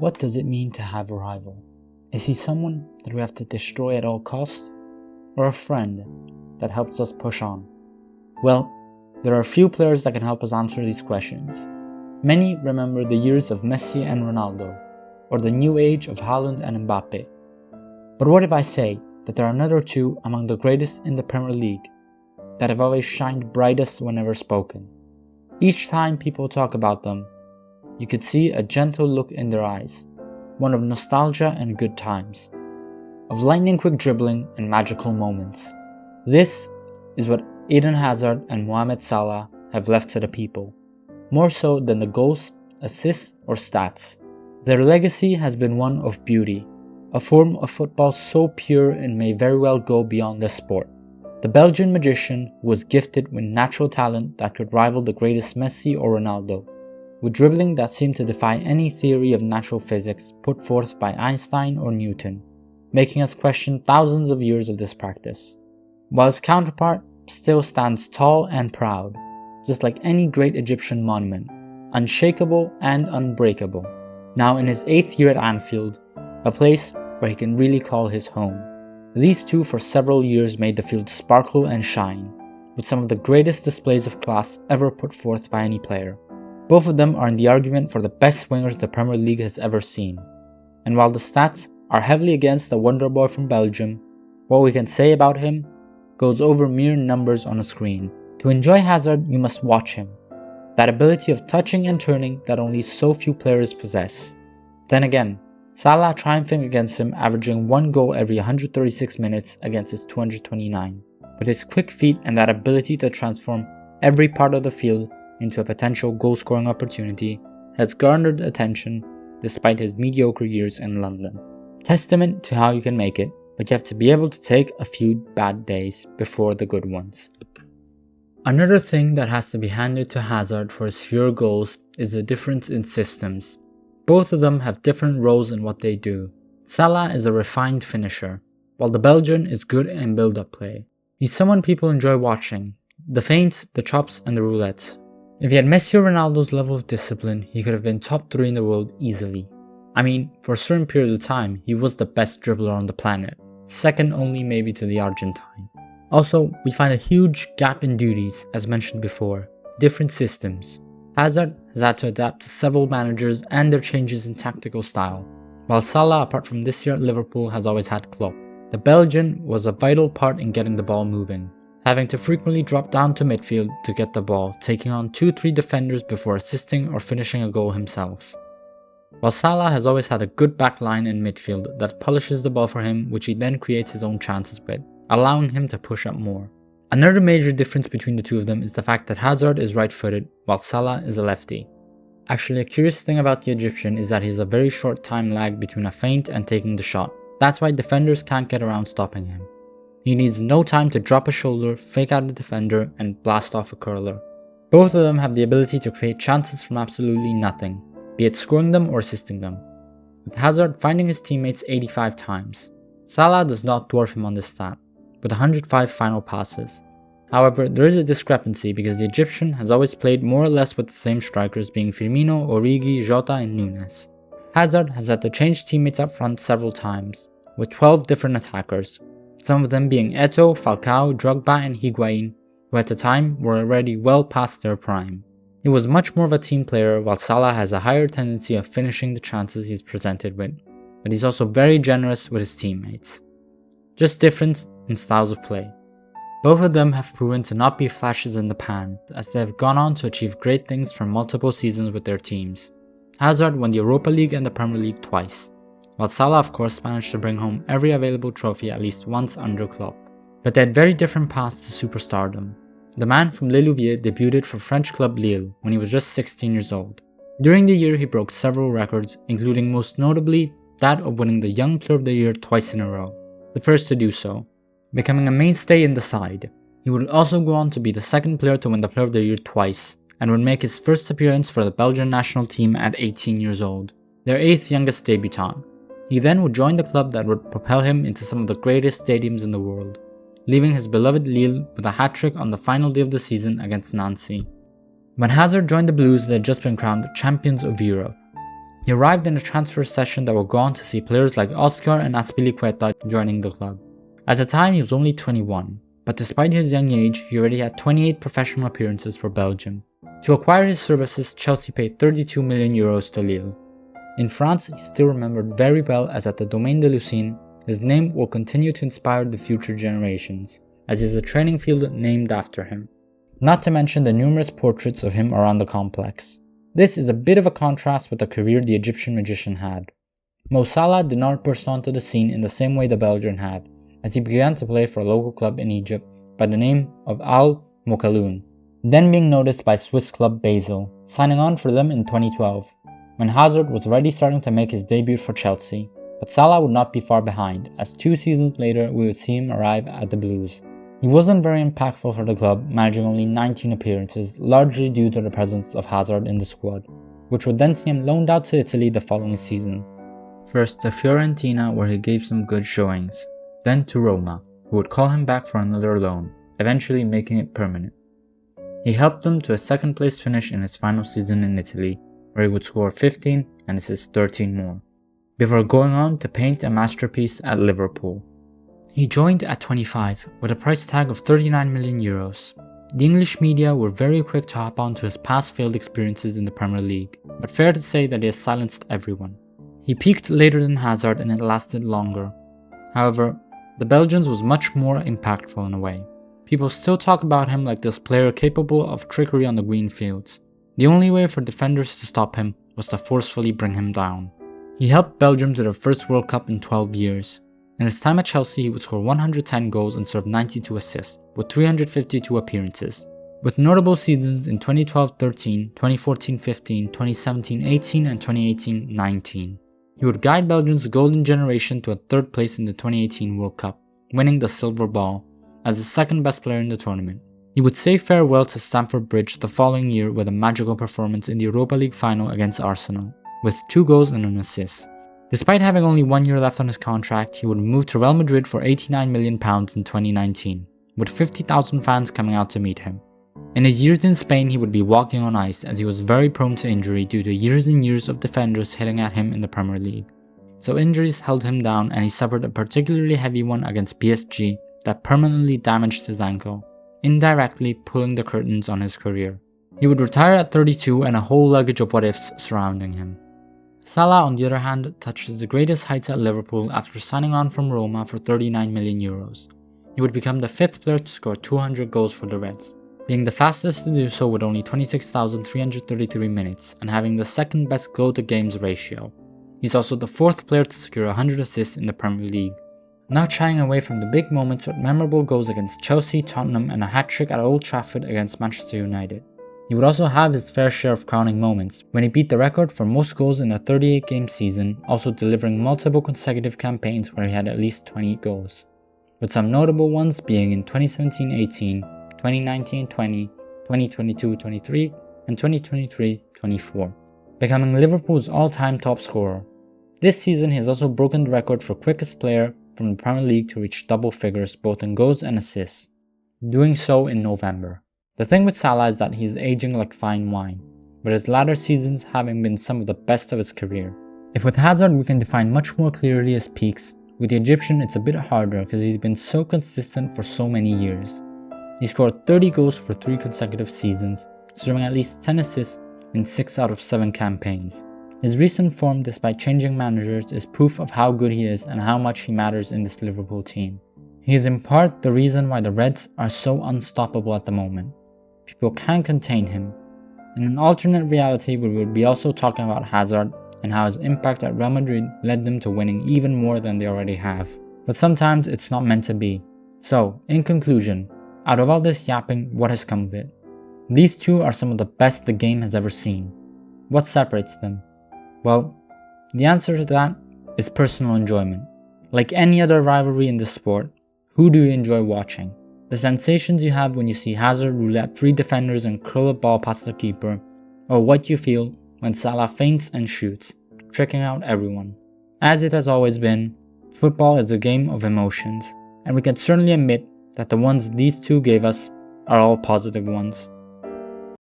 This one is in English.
What does it mean to have a rival? Is he someone that we have to destroy at all costs? Or a friend that helps us push on? Well, there are a few players that can help us answer these questions. Many remember the years of Messi and Ronaldo, or the new age of Haaland and Mbappe. But what if I say that there are another two among the greatest in the Premier League that have always shined brightest whenever spoken? Each time people talk about them, you could see a gentle look in their eyes, one of nostalgia and good times, of lightning-quick dribbling and magical moments. This is what Eden Hazard and Mohamed Salah have left to the people, more so than the goals, assists or stats. Their legacy has been one of beauty, a form of football so pure it may very well go beyond the sport. The Belgian magician was gifted with natural talent that could rival the greatest Messi or Ronaldo, with dribbling that seemed to defy any theory of natural physics put forth by Einstein or Newton, making us question thousands of years of this practice. While his counterpart still stands tall and proud, just like any great Egyptian monument, unshakable and unbreakable, now in his 8th year at Anfield, a place where he can really call his home. These two for several years made the field sparkle and shine, with some of the greatest displays of class ever put forth by any player. Both of them are in the argument for the best wingers the Premier League has ever seen. And while the stats are heavily against the wonder boy from Belgium, what we can say about him goes over mere numbers on a screen. To enjoy Hazard, you must watch him. That ability of touching and turning that only so few players possess. Then again, Salah triumphing against him, averaging 1 goal every 136 minutes against his 229. With his quick feet and that ability to transform every part of the field into a potential goal-scoring opportunity, has garnered attention despite his mediocre years in London. Testament to how you can make it, but you have to be able to take a few bad days before the good ones. Another thing that has to be handed to Hazard for his fewer goals is the difference in systems. Both of them have different roles in what they do. Salah is a refined finisher, while the Belgian is good in build-up play. He's someone people enjoy watching, the feints, the chops and the roulettes. If he had Messi or Ronaldo's level of discipline, he could have been top 3 in the world easily. I mean, for a certain period of time, he was the best dribbler on the planet, second only maybe to the Argentine. Also, we find a huge gap in duties, as mentioned before, different systems. Hazard has had to adapt to several managers and their changes in tactical style, while Salah, apart from this year at Liverpool, has always had Klopp. The Belgian was a vital part in getting the ball moving, having to frequently drop down to midfield to get the ball, taking on 2-3 defenders before assisting or finishing a goal himself. While Salah has always had a good back line in midfield that polishes the ball for him, which he then creates his own chances with, allowing him to push up more. Another major difference between the two of them is the fact that Hazard is right-footed while Salah is a lefty. Actually, a curious thing about the Egyptian is that he has a very short time lag between a feint and taking the shot. That's why defenders can't get around stopping him. He needs no time to drop a shoulder, fake out a defender, and blast off a curler. Both of them have the ability to create chances from absolutely nothing, be it scoring them or assisting them, with Hazard finding his teammates 85 times. Salah does not dwarf him on this stat, with 105 final passes. However, there is a discrepancy because the Egyptian has always played more or less with the same strikers being Firmino, Origi, Jota and Nunes. Hazard has had to change teammates up front several times, with 12 different attackers, some of them being Eto'o, Falcao, Drogba and Higuain, who at the time were already well past their prime. He was much more of a team player, while Salah has a higher tendency of finishing the chances he's presented with, but he's also very generous with his teammates. Just difference in styles of play. Both of them have proven to not be flashes in the pan, as they have gone on to achieve great things for multiple seasons with their teams. Hazard won the Europa League and the Premier League twice, while Salah of course managed to bring home every available trophy at least once under Klopp. But they had very different paths to superstardom. The man from Les Louviers debuted for French club Lille when he was just 16 years old. During the year he broke several records, including most notably that of winning the Young Player of the Year twice in a row, the first to do so, becoming a mainstay in the side. He would also go on to be the second player to win the Player of the Year twice, and would make his first appearance for the Belgian national team at 18 years old, their 8th youngest debutant. He then would join the club that would propel him into some of the greatest stadiums in the world, leaving his beloved Lille with a hat-trick on the final day of the season against Nancy. When Hazard joined the Blues, they had just been crowned champions of Europe. He arrived in a transfer session that would go on to see players like Oscar and Azpilicueta joining the club. At the time, he was only 21, but despite his young age, he already had 28 professional appearances for Belgium. To acquire his services, Chelsea paid 32 million euros to Lille. In France, he's still remembered very well, as at the Domaine de Lucine, his name will continue to inspire the future generations, as he has a training field named after him. Not to mention the numerous portraits of him around the complex. This is a bit of a contrast with the career the Egyptian magician had. Mo Salah did not burst onto the scene in the same way the Belgian had, as he began to play for a local club in Egypt by the name of Al Mokaloun, then being noticed by Swiss club Basel, signing on for them in 2012, when Hazard was already starting to make his debut for Chelsea. But Salah would not be far behind, as 2 seasons later we would see him arrive at the Blues. He wasn't very impactful for the club, managing only 19 appearances, largely due to the presence of Hazard in the squad, which would then see him loaned out to Italy the following season. First to Fiorentina, where he gave some good showings, then to Roma, who would call him back for another loan, eventually making it permanent. He helped them to a second place finish in his final season in Italy, where he would score 15 and assist 13 more, before going on to paint a masterpiece at Liverpool. He joined at 25 with a price tag of 39 million euros. The English media were very quick to hop on to his past failed experiences in the Premier League, but fair to say that he has silenced everyone. He peaked later than Hazard and it lasted longer. However, the Belgians was much more impactful in a way. People still talk about him like this player capable of trickery on the green fields. The only way for defenders to stop him was to forcefully bring him down. He helped Belgium to their first World Cup in 12 years. In his time at Chelsea, he would score 110 goals and serve 92 assists, with 352 appearances, with notable seasons in 2012-13, 2014-15, 2017-18 and 2018-19. He would guide Belgium's golden generation to a third place in the 2018 World Cup, winning the silver ball, as the second best player in the tournament. He would say farewell to Stamford Bridge the following year with a magical performance in the Europa League final against Arsenal, with 2 goals and an assist. Despite having only 1 year left on his contract, he would move to Real Madrid for £89 million in 2019, with 50,000 fans coming out to meet him. In his years in Spain, he would be walking on ice, as he was very prone to injury due to years and years of defenders hitting at him in the Premier League. So injuries held him down, and he suffered a particularly heavy one against PSG that permanently damaged his ankle, indirectly pulling the curtains on his career. He would retire at 32 and a whole luggage of what-ifs surrounding him. Salah, on the other hand, touched the greatest heights at Liverpool after signing on from Roma for 39 million euros. He would become the 5th player to score 200 goals for the Reds, being the fastest to do so with only 26,333 minutes and having the 2nd best goal-to-games ratio. He's also the 4th player to secure 100 assists in the Premier League. Not shying away from the big moments with memorable goals against Chelsea, Tottenham and a hat-trick at Old Trafford against Manchester United. He would also have his fair share of crowning moments, when he beat the record for most goals in a 38-game season, also delivering multiple consecutive campaigns where he had at least 20 goals, with some notable ones being in 2017-18, 2019-20, 2022-23 and 2023-24, becoming Liverpool's all-time top scorer. This season he has also broken the record for quickest player from the Premier League to reach double figures both in goals and assists, doing so in November. The thing with Salah is that he's aging like fine wine, with his latter seasons having been some of the best of his career. If with Hazard we can define much more clearly his peaks, with the Egyptian it's a bit harder because he's been so consistent for so many years. He scored 30 goals for 3 consecutive seasons, serving at least 10 assists in 6 out of 7 campaigns. His recent form, despite changing managers, is proof of how good he is and how much he matters in this Liverpool team. He is in part the reason why the Reds are so unstoppable at the moment. People can't contain him. In an alternate reality, we would be also talking about Hazard and how his impact at Real Madrid led them to winning even more than they already have. But sometimes it's not meant to be. So, in conclusion, out of all this yapping, what has come of it? These two are some of the best the game has ever seen. What separates them? Well, the answer to that is personal enjoyment. Like any other rivalry in this sport, who do you enjoy watching? The sensations you have when you see Hazard roulette 3 defenders and curl a ball past the keeper, or what you feel when Salah feints and shoots, tricking out everyone. As it has always been, football is a game of emotions, and we can certainly admit that the ones these two gave us are all positive ones.